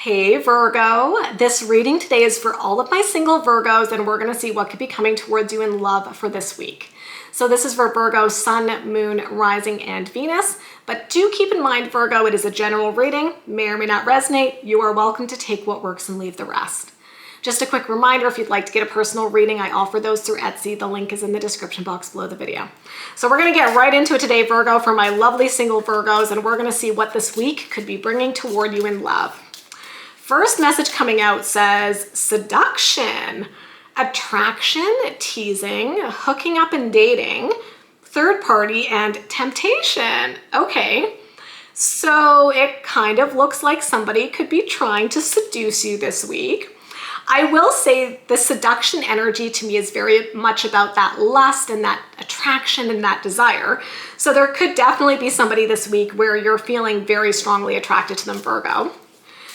Hey Virgo, this reading today is for all of my single Virgos, and we're going to see what could be coming towards you in love for this week. So this is for Virgo, Sun, Moon, Rising, and Venus. But do keep in mind, Virgo, it is a general reading, may or may not resonate. You are welcome to take what works and leave the rest. Just a quick reminder, if you'd like to get a personal reading, I offer those through Etsy. The link is in the description box below the video. So we're going to get right into it today, Virgo, for my lovely single Virgos, and we're going to see what this week could be bringing toward you in love. First message coming out says seduction, attraction, teasing, hooking up and dating, third party, and temptation. Okay, so it kind of looks like somebody could be trying to seduce you this week. I will say the seduction energy to me is very much about that lust and that attraction and that desire. So there could definitely be somebody this week where you're feeling very strongly attracted to them, Virgo.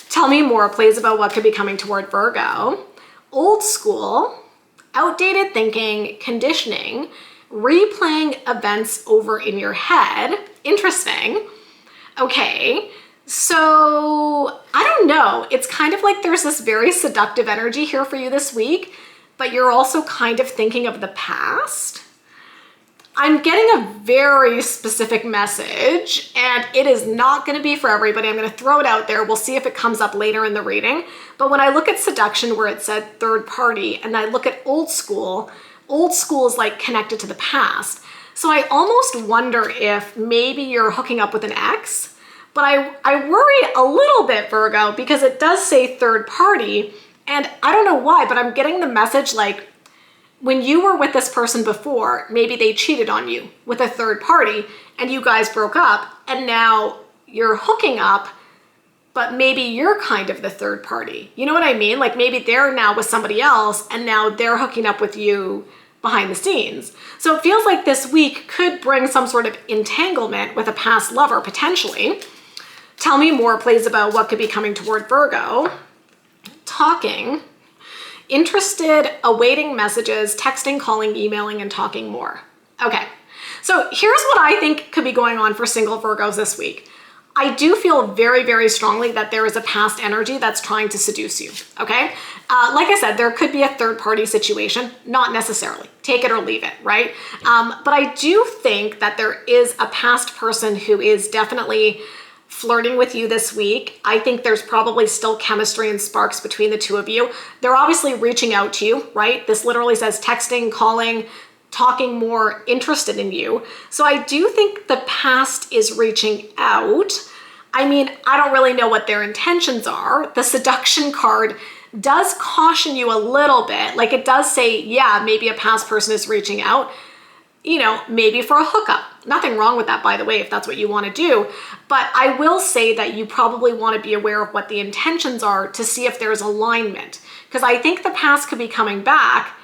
Tell me more, please, about what could be coming toward Virgo. Old school, outdated thinking, conditioning, replaying events over in your head. Interesting. Okay. So I don't know. It's kind of like there's this very seductive energy here for you this week, but you're also kind of thinking of the past. I'm getting a very specific message, and it is not going to be for everybody. I'm going to throw it out there. We'll see if it comes up later in the reading. But when I look at seduction where it said third party, and I look at old school is like connected to the past. So I almost wonder if maybe you're hooking up with an ex. But I worry a little bit, Virgo, because it does say third party, and I don't know why, but I'm getting the message like when you were with this person before, maybe they cheated on you with a third party and you guys broke up, and now you're hooking up, but maybe you're kind of the third party. You know what I mean? Like maybe they're now with somebody else and now they're hooking up with you behind the scenes. So it feels like this week could bring some sort of entanglement with a past lover, potentially. Tell me more, please, about what could be coming toward Virgo. Talking, interested, awaiting messages, texting, calling, emailing, and talking more. Okay, so here's what I think could be going on for single Virgos this week. I do feel very, very strongly that there is a past energy that's trying to seduce you, okay? Like I said, there could be a third party situation, not necessarily. Take it or leave it, right? But I do think that there is a past person who is definitely flirting with you this week. I think there's probably still chemistry and sparks between the two of you. They're obviously reaching out to you, right? This literally says texting, calling, talking more, interested in you. So I do think the past is reaching out. I mean, I don't really know what their intentions are. The seduction card does caution you a little bit. Like it does say, yeah, maybe a past person is reaching out, you know, maybe for a hookup. Nothing wrong with that, by the way, if that's what you want to do. But I will say that you probably want to be aware of what the intentions are to see if there's alignment. Because I think the past could be coming back.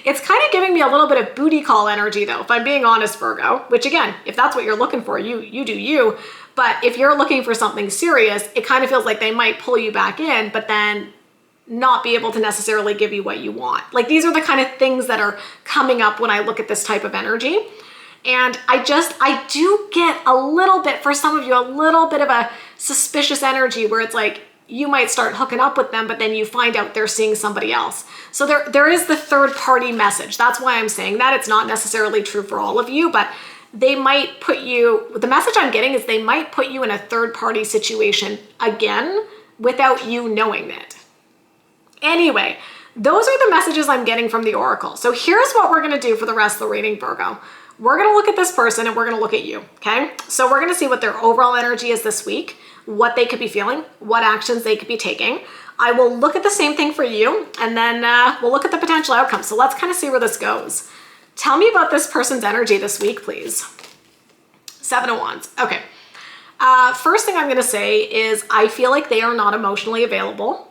It's kind of giving me a little bit of booty call energy, though, if I'm being honest, Virgo. Which again, if that's what you're looking for, you do you. But if you're looking for something serious, it kind of feels like they might pull you back in, but then not be able to necessarily give you what you want. Like these are the kind of things that are coming up when I look at this type of energy. And I do get a little bit, for some of you, a little bit of a suspicious energy where it's like you might start hooking up with them, but then you find out they're seeing somebody else. So there is the third party message. That's why I'm saying that. It's not necessarily true for all of you, but they might put you, the message I'm getting is they might put you in a third party situation again without you knowing it. Anyway, those are the messages I'm getting from the Oracle. So here's what we're going to do for the rest of the reading, Virgo. We're going to look at this person and we're going to look at you, okay? So we're going to see what their overall energy is this week, what they could be feeling, what actions they could be taking. I will look at the same thing for you, and then we'll look at the potential outcomes. So let's kind of see where this goes. Tell me about this person's energy this week, please. 7 of Wands. Okay. First thing I'm going to say is I feel like they are not emotionally available.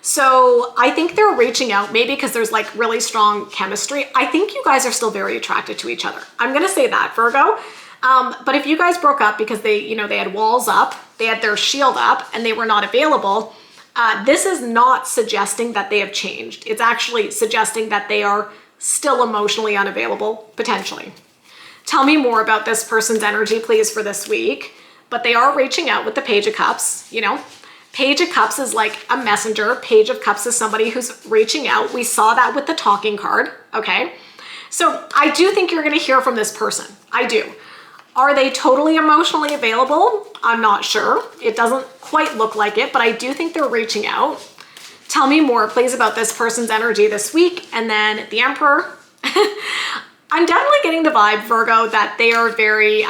So I think they're reaching out, maybe because there's like really strong chemistry. I think you guys are still very attracted to each other. I'm going to say that, Virgo. But if you guys broke up because they had walls up, they had their shield up, and they were not available, this is not suggesting that they have changed. It's actually suggesting that they are still emotionally unavailable, potentially. Tell me more about this person's energy, please, for this week. But they are reaching out with the Page of Cups, you know. Page of Cups is like a messenger. Page of Cups is somebody who's reaching out. We saw that with the talking card, okay? So I do think you're gonna hear from this person. I do. Are they totally emotionally available? I'm not sure. It doesn't quite look like it, but I do think they're reaching out. Tell me more, please, about this person's energy this week. And then the Emperor. I'm definitely getting the vibe, Virgo, that they are very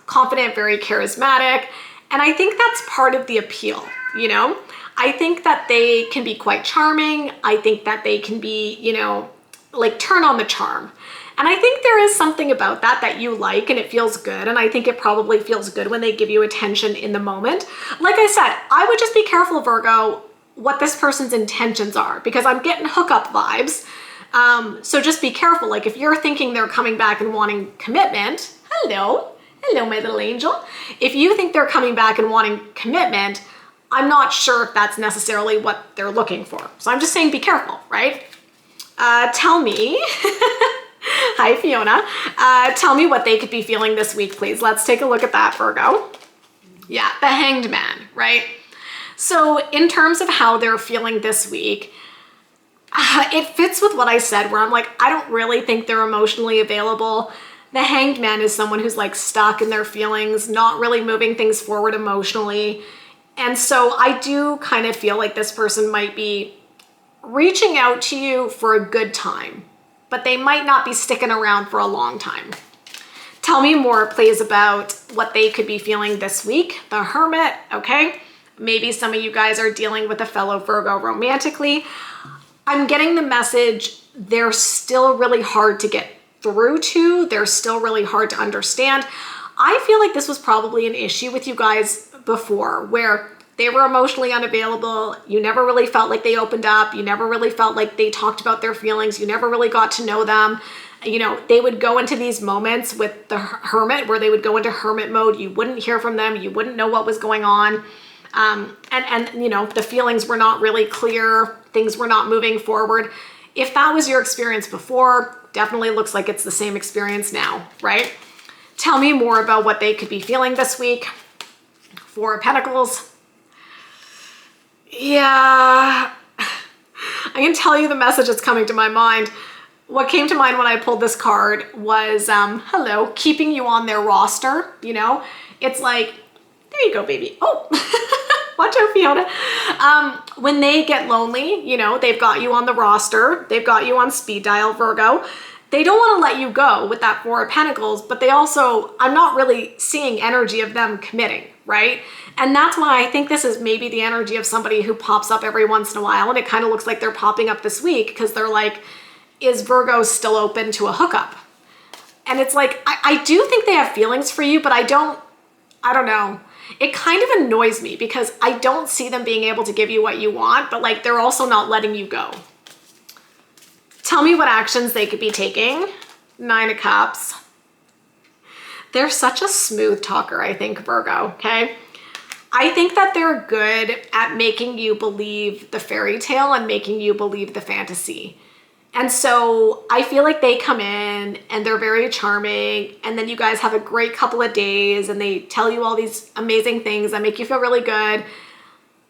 confident, very charismatic. And I think that's part of the appeal, you know? I think that they can be quite charming. I think that they can be, you know, like turn on the charm. And I think there is something about that you like and it feels good. And I think it probably feels good when they give you attention in the moment. Like I said, I would just be careful, Virgo, what this person's intentions are, because I'm getting hookup vibes. So just be careful. Like if you're thinking they're coming back and wanting commitment, hello, my little angel. If you think they're coming back and wanting commitment, I'm not sure if that's necessarily what they're looking for. So I'm just saying be careful, right? Tell me, hi Fiona, tell me what they could be feeling this week, please. Let's take a look at that, Virgo. Yeah, the Hanged Man, right? So in terms of how they're feeling this week, it fits with what I said, where I'm like, I don't really think they're emotionally available. The Hanged Man is someone who's like stuck in their feelings, not really moving things forward emotionally. And so I do kind of feel like this person might be reaching out to you for a good time, but they might not be sticking around for a long time. Tell me more, please, about what they could be feeling this week. The Hermit, okay? Maybe some of you guys are dealing with a fellow Virgo romantically. I'm getting the message they're still really hard to get through to. They're still really hard to understand. I feel like this was probably an issue with you guys before, where they were emotionally unavailable. You never really felt like they opened up. You never really felt like they talked about their feelings. You never really got to know them. You know, they would go into these moments with the Hermit where they would go into hermit mode. You wouldn't hear from them. You wouldn't know what was going on. And you know, the feelings were not really clear. Things were not moving forward. If that was your experience before, definitely looks like it's the same experience now, right? Tell me more about what they could be feeling this week. Four of Pentacles. Yeah, I can tell you the message that's coming to my mind. What came to mind when I pulled this card was, hello, keeping you on their roster, you know? It's like, there you go, baby. Oh, watch out, Fiona. When they get lonely, you know, they've got you on the roster. They've got you on speed dial, Virgo. They don't want to let you go with that Four of Pentacles, but they also, I'm not really seeing energy of them committing, right? And that's why I think this is maybe the energy of somebody who pops up every once in a while, and it kind of looks like they're popping up this week because they're like, is Virgo still open to a hookup? And it's like, I do think they have feelings for you, but I don't know. It kind of annoys me because I don't see them being able to give you what you want, but like they're also not letting you go. Tell me what actions they could be taking. Nine of Cups. They're such a smooth talker, I think, Virgo, okay? I think that they're good at making you believe the fairy tale and making you believe the fantasy. And so I feel like they come in and they're very charming, and then you guys have a great couple of days and they tell you all these amazing things that make you feel really good.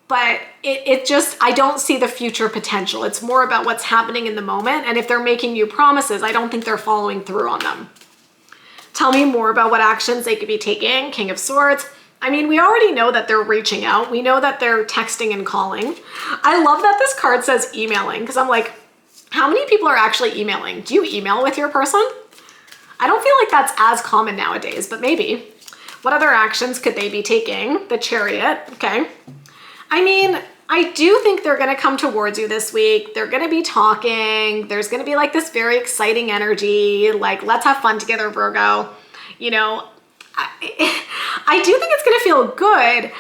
But it just, I don't see the future potential. It's more about what's happening in the moment. And if they're making you promises, I don't think they're following through on them. Tell me more about what actions they could be taking. King of Swords. I mean, we already know that they're reaching out. We know that they're texting and calling. I love that this card says emailing, because I'm like, how many people are actually emailing? Do you email with your person? I don't feel like that's as common nowadays, but maybe. What other actions could they be taking? The Chariot, okay. I mean, I do think they're gonna come towards you this week. They're gonna be talking. There's gonna be like this very exciting energy, like let's have fun together, Virgo. You know, I do think it's gonna feel good.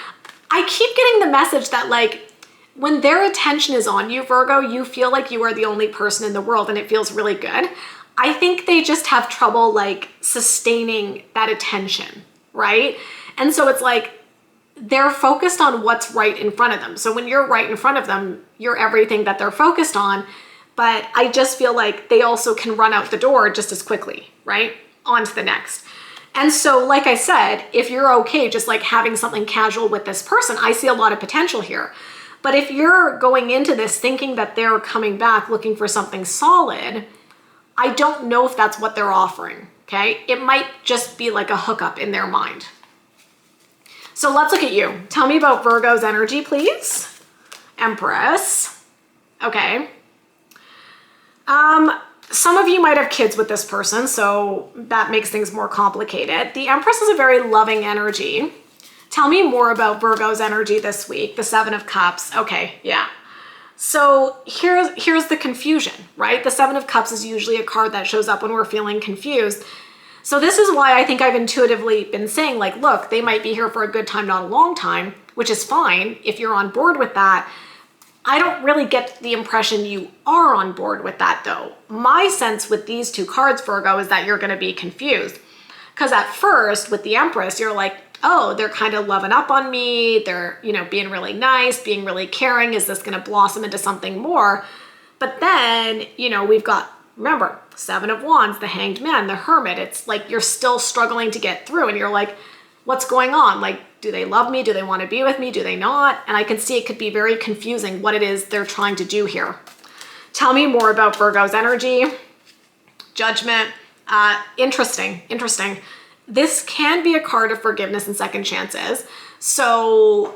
I keep getting the message that like, when their attention is on you, Virgo, you feel like you are the only person in the world and it feels really good. I think they just have trouble like sustaining that attention, right? And so it's like, they're focused on what's right in front of them. So when you're right in front of them, you're everything that they're focused on. But I just feel like they also can run out the door just as quickly, right? On to the next. And so, like I said, if you're okay just like having something casual with this person, I see a lot of potential here. But if you're going into this thinking that they're coming back looking for something solid, I don't know if that's what they're offering, okay? It might just be like a hookup in their mind. So let's look at you. Tell me about Virgo's energy, please. Empress. Okay. Some of you might have kids with this person, so that makes things more complicated. The Empress is a very loving energy. Tell me more about Virgo's energy this week. The Seven of Cups. Okay, yeah. So here's the confusion, right? The Seven of Cups is usually a card that shows up when we're feeling confused. So this is why I think I've intuitively been saying, like, look, they might be here for a good time, not a long time, which is fine if you're on board with that. I don't really get the impression you are on board with that, though. My sense with these two cards, Virgo, is that you're going to be confused. Because at first, with the Empress, you're like, oh, they're kind of loving up on me. They're, being really nice, being really caring. Is this going to blossom into something more? But then, we've got, remember, Seven of Wands, the Hanged Man, the Hermit. It's like you're still struggling to get through, and you're like, what's going on? Like, do they love me? Do they want to be with me? Do they not? And I can see it could be very confusing what it is they're trying to do here. Tell me more about Virgo's energy. Judgment. Interesting. This can be a card of forgiveness and second chances. So,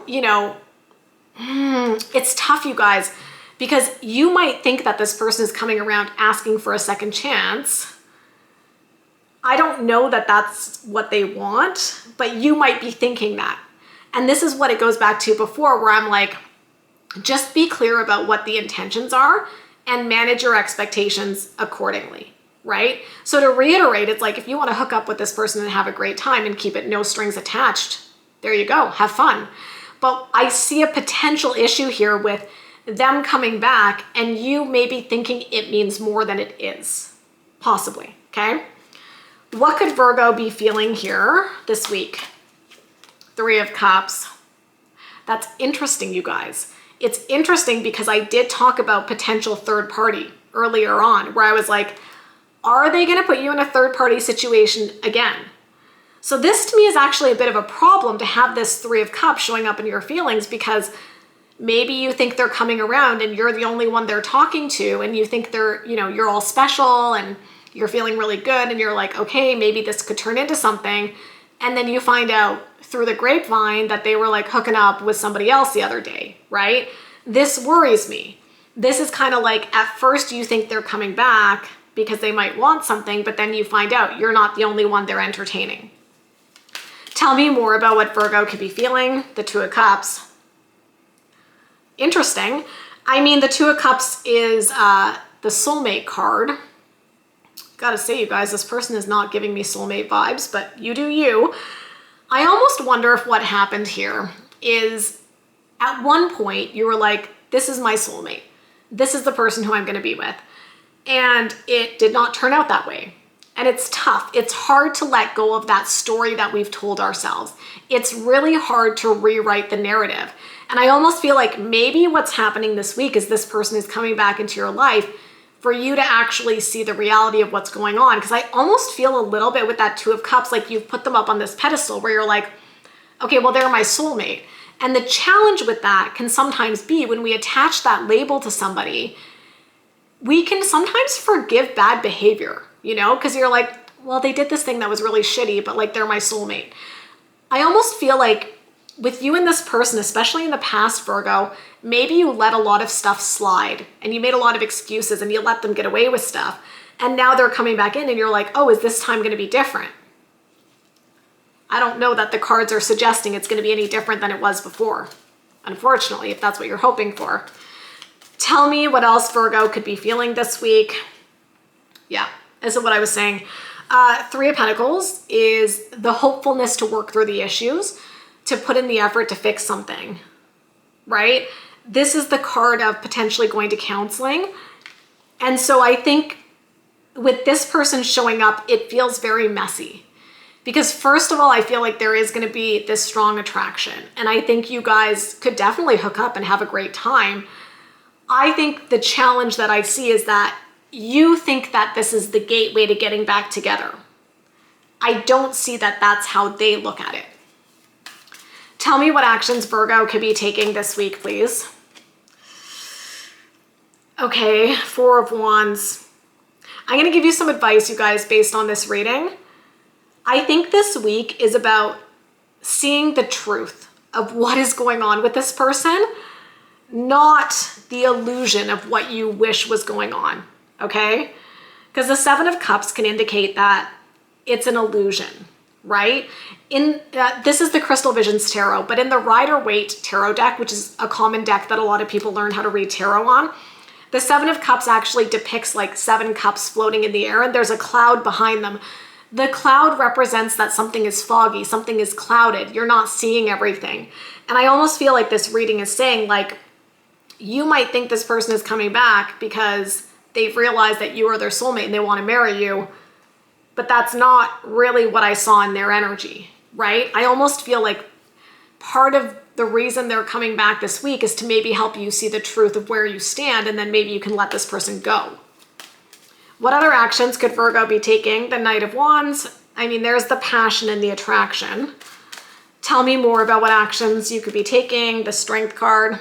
it's tough, you guys, because you might think that this person is coming around asking for a second chance. I don't know that that's what they want, but you might be thinking that. And this is what it goes back to before, where I'm like, just be clear about what the intentions are and manage your expectations accordingly, right? So to reiterate, it's like, if you want to hook up with this person and have a great time and keep it no strings attached, there you go, have fun. But I see a potential issue here with them coming back and you maybe thinking it means more than it is, possibly, okay? What could Virgo be feeling here this week? Three of Cups. That's interesting, you guys. It's interesting because I did talk about potential third party earlier on, where I was like, are they going to put you in a third party situation again? So this to me is actually a bit of a problem to have this Three of Cups showing up in your feelings, because maybe you think they're coming around and you're the only one they're talking to, and you think they're, you're all special and you're feeling really good, and you're like, okay, maybe this could turn into something. And then you find out through the grapevine that they were like hooking up with somebody else the other day, right? This worries me. This is kind of like, at first you think they're coming back because they might want something, but then you find out you're not the only one they're entertaining. Tell me more about what Virgo could be feeling. The Two of Cups. Interesting. I mean, the Two of Cups is the soulmate card. Gotta say, you guys, this person is not giving me soulmate vibes, but you do you. I almost wonder if what happened here is, at one point you were like, this is my soulmate. This is the person who I'm gonna be with. And it did not turn out that way. And it's tough. It's hard to let go of that story that we've told ourselves. It's really hard to rewrite the narrative. And I almost feel like maybe what's happening this week is this person is coming back into your life for you to actually see the reality of what's going on. Because I almost feel a little bit with that Two of Cups, like you've put them up on this pedestal where you're like, okay, well, they're my soulmate. And the challenge with that can sometimes be, when we attach that label to somebody, we can sometimes forgive bad behavior, because you're like, well, they did this thing that was really shitty, but like, they're my soulmate. I almost feel like with you and this person, especially in the past, Virgo, maybe you let a lot of stuff slide and you made a lot of excuses and you let them get away with stuff. And now they're coming back in and you're like, oh, is this time going to be different? I don't know that the cards are suggesting it's going to be any different than it was before, unfortunately, if that's what you're hoping for. Tell me what else Virgo could be feeling this week. Yeah, this is what I was saying. Three of Pentacles is the hopefulness to work through the issues, to put in the effort to fix something, right? This is the card of potentially going to counseling. And so I think with this person showing up, it feels very messy. Because first of all, I feel like there is going to be this strong attraction. And I think you guys could definitely hook up and have a great time. I think the challenge that I see is that you think that this is the gateway to getting back together. I don't see that that's how they look at it. Tell me what actions Virgo could be taking this week, please. Okay, Four of Wands. I'm going to give you some advice, you guys, based on this reading. I think this week is about seeing the truth of what is going on with this person, not the illusion of what you wish was going on, okay? Because the Seven of Cups can indicate that it's an illusion, right? This is the Crystal Visions Tarot, but in the Rider-Waite Tarot deck, which is a common deck that a lot of people learn how to read tarot on, the Seven of Cups actually depicts like 7 cups floating in the air, and there's a cloud behind them. The cloud represents that something is foggy, something is clouded, you're not seeing everything. And I almost feel like this reading is saying, like, you might think this person is coming back because they've realized that you are their soulmate and they want to marry you, but that's not really what I saw in their energy, right? I almost feel like part of the reason they're coming back this week is to maybe help you see the truth of where you stand, and then maybe you can let this person go. What other actions could Virgo be taking? The Knight of Wands. I mean, there's the passion and the attraction. Tell me more about what actions you could be taking. The Strength card.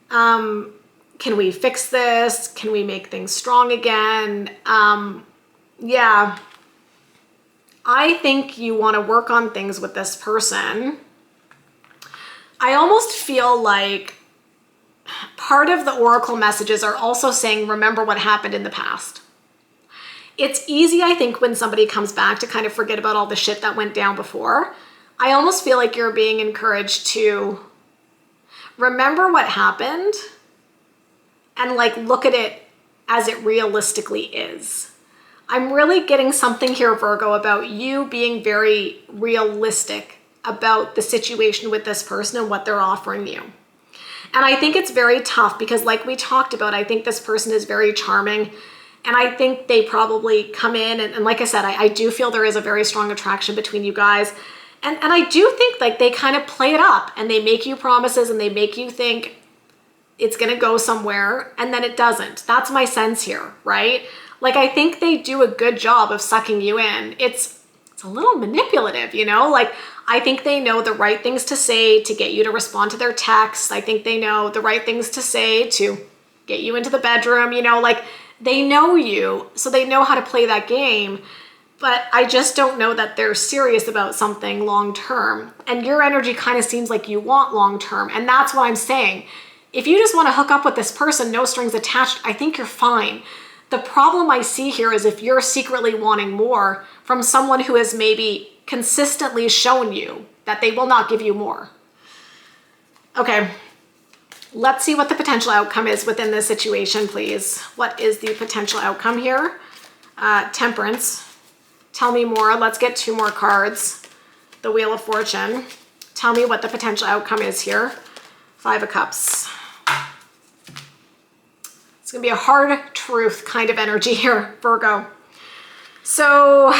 Can we fix this? Can we make things strong again? Yeah. I think you want to work on things with this person. I almost feel like part of the oracle messages are also saying, remember what happened in the past. It's easy, I think, when somebody comes back to kind of forget about all the shit that went down before. I almost feel like you're being encouraged to remember what happened and like look at it as it realistically is. I'm really getting something here, Virgo, about you being very realistic about the situation with this person and what they're offering you. And I think it's very tough because, like we talked about, I think this person is very charming, and I think they probably come in and like I said, I do feel there is a very strong attraction between you guys. And I do think like they kind of play it up and they make you promises and they make you think it's going to go somewhere, and then it doesn't. That's my sense here, right? Like, I think they do a good job of sucking you in. It's a little manipulative, you know? Like, I think they know the right things to say to get you to respond to their texts. I think they know the right things to say to get you into the bedroom, you know? Like, they know you, so they know how to play that game. But I just don't know that they're serious about something long-term. And your energy kind of seems like you want long-term. And that's what I'm saying. If you just want to hook up with this person, no strings attached, I think you're fine. The problem I see here is if you're secretly wanting more from someone who has maybe consistently shown you that they will not give you more. Okay, let's see what the potential outcome is within this situation, please. What is the potential outcome here? Temperance. Tell me more. Let's get 2 more cards. The Wheel of Fortune. Tell me what the potential outcome is here. 5 of Cups. It's going to be a hard truth kind of energy here, Virgo. So,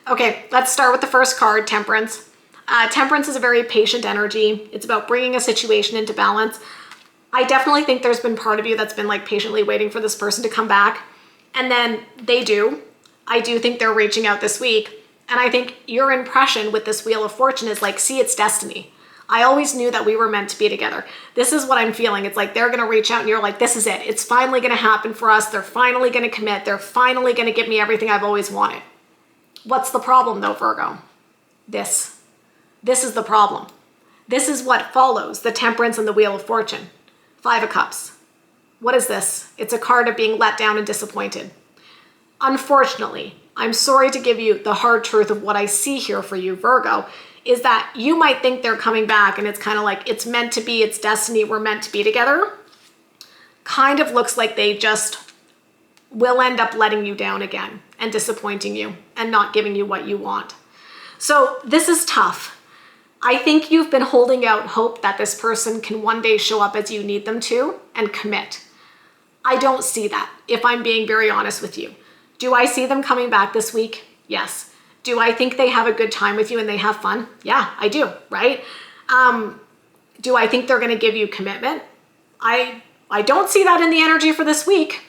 okay, let's start with the first card, Temperance. Temperance is a very patient energy. It's about bringing a situation into balance. I definitely think there's been part of you that's been like patiently waiting for this person to come back. And then they do. I do think they're reaching out this week. And I think your impression with this Wheel of Fortune is like, see, it's destiny. I always knew that we were meant to be together. This is what I'm feeling. It's like they're going to reach out and you're like, this is it. It's finally going to happen for us. They're finally going to commit. They're finally going to give me everything I've always wanted. What's the problem though, Virgo? This is the problem. This is what follows the Temperance and the Wheel of Fortune. 5 of Cups. What is this? It's a card of being let down and disappointed. Unfortunately, I'm sorry to give you the hard truth of what I see here for you, Virgo, is that you might think they're coming back and it's kind of like, it's meant to be, it's destiny, we're meant to be together. Kind of looks like they just will end up letting you down again and disappointing you and not giving you what you want. So this is tough. I think you've been holding out hope that this person can one day show up as you need them to and commit. I don't see that, if I'm being very honest with you. Do I see them coming back this week? Yes. Do I think they have a good time with you and they have fun? Yeah, I do, right? Do I think they're going to give you commitment? I don't see that in the energy for this week.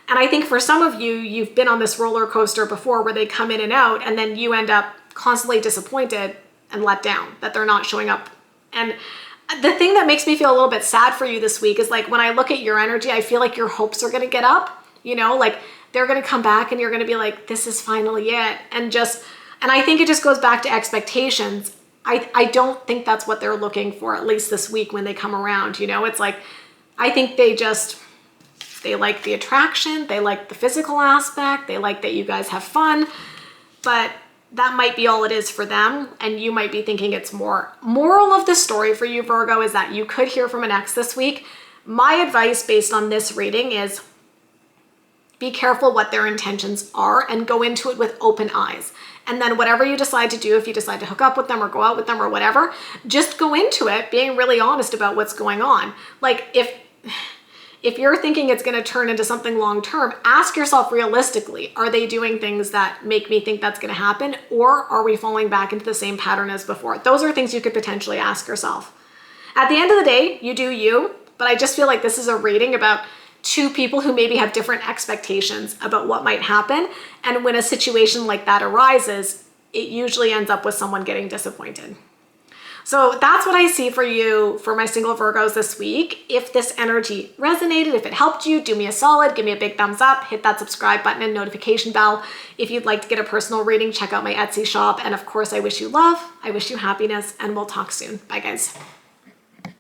And I think for some of you, you've been on this roller coaster before where they come in and out, and then you end up constantly disappointed and let down that they're not showing up. And the thing that makes me feel a little bit sad for you this week is like when I look at your energy, I feel like your hopes are going to get up, you know, like they're going to come back and you're going to be like, this is finally it. And I think it just goes back to expectations. I don't think that's what they're looking for, at least this week when they come around, you know, it's like, I think they like the attraction, they like the physical aspect, they like that you guys have fun, but that might be all it is for them, and you might be thinking it's more. Moral of the story for you, Virgo, is that you could hear from an ex this week. My advice based on this reading is be careful what their intentions are and go into it with open eyes. And then whatever you decide to do, if you decide to hook up with them or go out with them or whatever, just go into it being really honest about what's going on. Like if you're thinking it's going to turn into something long-term, ask yourself realistically, are they doing things that make me think that's going to happen? Or are we falling back into the same pattern as before? Those are things you could potentially ask yourself. At the end of the day, you do you, but I just feel like this is a reading about two people who maybe have different expectations about what might happen. And when a situation like that arises, it usually ends up with someone getting disappointed. So that's what I see for you for my single Virgos this week. If this energy resonated, if it helped you, do me a solid, give me a big thumbs up, hit that subscribe button and notification bell. If you'd like to get a personal reading, check out my Etsy shop. And of course, I wish you love, I wish you happiness, and we'll talk soon. Bye guys.